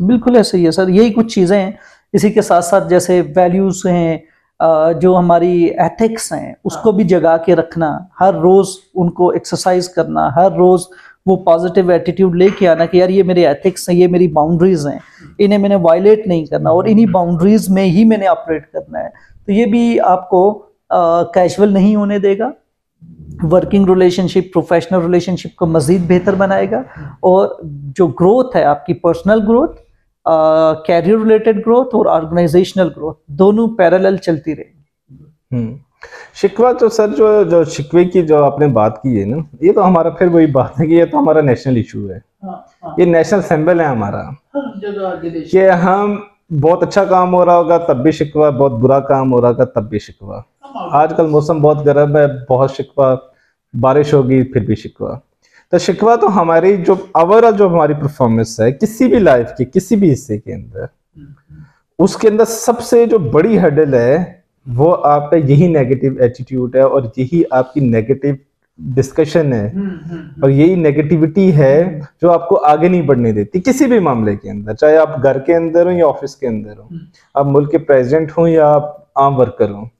बिल्कुल ऐसे ही है सर, यही कुछ चीज़ें हैं। इसी के साथ साथ जैसे वैल्यूज़ हैं, जो हमारी एथिक्स हैं उसको भी जगा के रखना, हर रोज़ उनको एक्सरसाइज करना, हर रोज़ वो पॉजिटिव एटीट्यूड लेके आना कि यार ये मेरे एथिक्स हैं, ये मेरी बाउंड्रीज हैं, इन्हें मैंने वायलेट नहीं करना और इन्हीं बाउंड्रीज में ही मैंने ऑपरेट करना है। तो ये भी आपको कैजुअल नहीं होने देगा, वर्किंग रिलेशनशिप, प्रोफेशनल रिलेशनशिप को मजीद बेहतर बनाएगा, और जो ग्रोथ है आपकी personal growth, career related growth और ऑर्गेनाइजेशनल ग्रोथ दोनों पैरेलल चलती रहेंगी। शिकवा तो सर जो शिकवे की जो आपने बात की है ना, ये तो हमारा फिर वही बात है कि ये तो हमारा नेशनल इशू है। ये नेशनल सिंबल है हमारा कि हम बहुत अच्छा काम हो रहा होगा तब भी शिकवा, बहुत बुरा काम हो रहा होगा तब भी शिकवा। आजकल मौसम बहुत गर्म है, बहुत शिकवा, बारिश होगी फिर भी शिकवा। तो शिकवा तो हमारी जो ओवरऑल जो हमारी परफॉर्मेंस है किसी भी लाइफ के किसी भी हिस्से के अंदर, उसके अंदर सबसे जो बड़ी हर्डल है वो आपका यही नेगेटिव एटीट्यूड है और यही आपकी नेगेटिव डिस्कशन है और यही नेगेटिविटी है जो आपको आगे नहीं बढ़ने देती किसी भी मामले के अंदर, चाहे आप घर के अंदर हो या ऑफिस के अंदर हो, आप मुल्क के प्रेसिडेंट हो या आप आम वर्कर हो,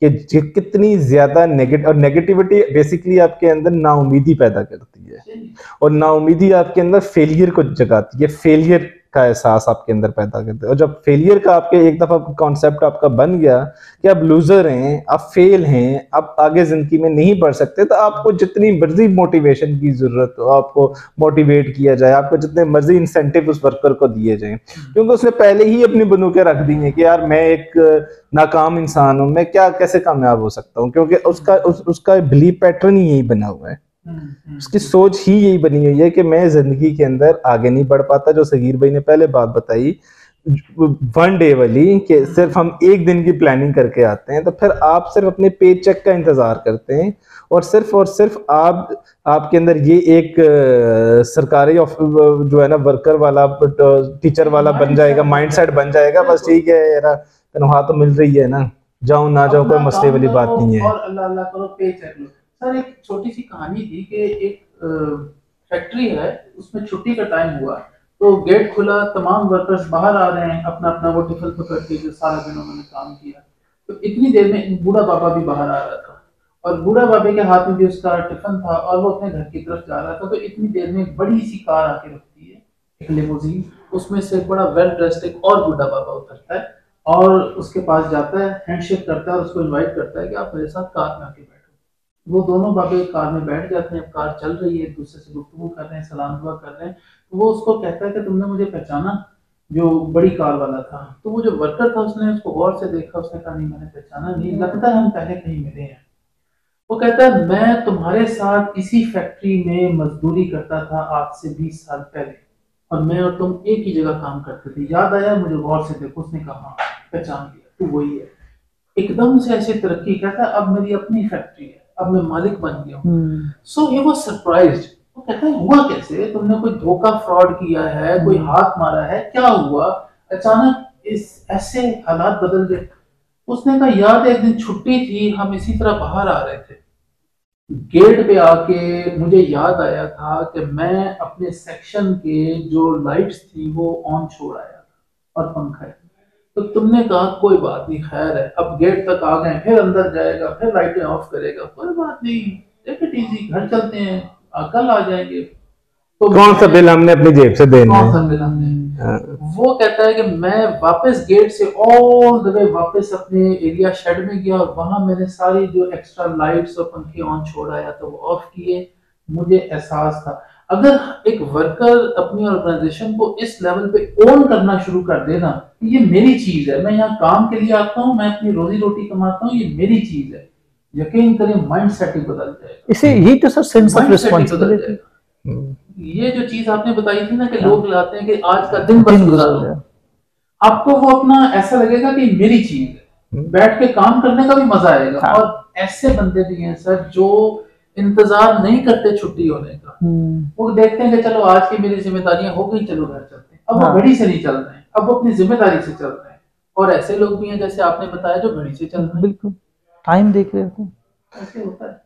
कि कितनी ज्यादा नेगेटिविटी बेसिकली आपके अंदर नाउमीदी पैदा करती है और नाउमीदी आपके अंदर फेलियर को जगाती है, फेलियर का एहसास आपके अंदर पैदा करते हैं। और जब फेलियर का आपके एक दफा कॉन्सेप्ट आपका बन गया कि आप लूजर हैं, आप फेल हैं, आप आगे जिंदगी में नहीं बढ़ सकते, तो आपको जितनी मर्जी मोटिवेशन की जरूरत हो, आपको मोटिवेट किया जाए, आपको जितने मर्जी इंसेंटिव उस वर्कर को दिए जाए, क्योंकि उसने पहले ही अपनी बंदूकें रख दी हैं कि यार मैं एक नाकाम इंसान हूं, मैं क्या कैसे कामयाब हो सकता हूँ, क्योंकि उसका बिलीफ पैटर्न ही यही बना हुआ है, उसकी सोच ही यही बनी हुई है कि मैं जिंदगी के अंदर आगे नहीं बढ़ पाता। जो सगीर भाई ने पहले बात बताई वन डे वाली, कि सिर्फ हम एक दिन की प्लानिंग करके आते हैं, तो फिर आप सिर्फ अपने पे चेक का इंतजार करते हैं और सिर्फ आपके अंदर ये एक सरकारी जो है ना वर्कर वाला टीचर वाला बन जाएगा, माइंडसेट बन जाएगा, बस ठीक है यार तनख्वाह तो मिल रही है ना, जाऊं ना जाऊं कोई मसले वाली बात नहीं है, और अल्लाह अल्लाह करो पे चेक लो। सर एक छोटी सी कहानी थी कि एक फैक्ट्री है, उसमें छुट्टी का टाइम हुआ तो गेट खुला, तमाम वर्कर्स बाहर आ रहे हैं अपना अपना वो टिफिन पकड़ के जो सारा दिन उन्होंने काम किया। तो इतनी देर में बूढ़ा बाबा भी बाहर आ रहा था और बूढ़ा बाबे के हाथ में भी उसका टिफिन था और वो अपने घर की तरफ जा रहा था। तो इतनी देर में एक बड़ी सी कार आके रुकती है, एक लिमोजीन, उसमें से बड़ा वेल ड्रेस्ड एक और बूढ़ा बाबा उतरता है और उसके पास जाता है, हैंडशेक करता है और उसको इनवाइट करता है कि आप मेरे साथ कार में आके बैठो। वो दोनों बाबे कार में बैठ जाते हैं, कार चल रही है, एक दूसरे से गुफ्तगू कर रहे हैं, सलाम दुआ कर रहे हैं। तो वो उसको कहता है कि तुमने मुझे पहचाना, जो बड़ी कार वाला था। तो वो जो वर्कर था उसने उसको गौर से देखा, उसने कहा नहीं मैंने पहचाना नहीं, लगता है हम पहले कहीं मिले हैं। वो कहता है मैं तुम्हारे साथ इसी फैक्ट्री में मजदूरी करता था आज से 20 साल पहले, और मैं और तुम एक ही जगह काम करते थे, याद आया मुझे, गौर से देखो। उसने कहा पहचान लिया, तू वही है। एकदम से ऐसी तरक्की, कहता है अब मेरी अपनी फैक्ट्री है, अब मैं मालिक बन गया हूँ। सो ही वाज सरप्राइज्ड। वो कहता है हुआ कैसे, तुमने कोई धोखा फ्रॉड किया है, कोई हाथ मारा है, क्या हुआ अचानक इस ऐसे हालात बदल गए। उसने कहा याद है एक दिन छुट्टी थी, हम इसी तरह बाहर आ रहे थे, गेट पे आके मुझे याद आया था कि मैं अपने सेक्शन के जो लाइट्स थी वो ऑन छोड़ आया था और पंखा है। तो तुमने कहा कोई बात नहीं, खैर है, अब गेट तक आ गए, फिर अंदर जाएगा, फिर लाइटें ऑफ करेगा, कोई बात नहीं, टेक इट इजी, घर चलते हैं, कल आ जाएंगे। तो कौन सा बिल हमने अपनी जेब से देना है, कौन सा बिल हमने। वो कहता है कि मैं वापस गेट से ऑल द वे वापस अपने एरिया शेड में गया और वहां मैंने सारी जो एक्स्ट्रा लाइट्स और पंखे ऑन छोड़ आया तो वो ऑफ किए। मुझे एहसास था अगर एक वर्कर अपनी ऑर्गेनाइजेशन को इस लेवल पे ओन करना शुरू कर देना, ये मेरी चीज है, मैं यहाँ काम के लिए आता हूँ, मैं अपनी रोजी रोटी कमाता हूँ, ये मेरी चीज है, यकीन करें माइंड सेट ही बदल जाएगा। इसे ही तो सर सेंस ऑफ रिस्पांसिबिलिटी, ये जो चीज आपने बताई थी ना कि लोग लाते हैं कि आज का दिन बस गुजार लो, आपको वो अपना ऐसा लगेगा कि मेरी चीज है, बैठ के काम करने का भी मजा आएगा। और ऐसे बंदे भी हैं सर जो इंतजार नहीं करते छुट्टी होने का, वो देखते हैं कि चलो आज की मेरी जिम्मेदारियां हो गई, चलो घर चलते हैं। अब वो घड़ी से नहीं चल रहे हैं, अब वो अपनी जिम्मेदारी से चल रहे हैं। और ऐसे लोग भी हैं जैसे आपने बताया जो घड़ी से चल रहे हैं, बिल्कुल टाइम देख रहे होते हैं, ऐसे होता है।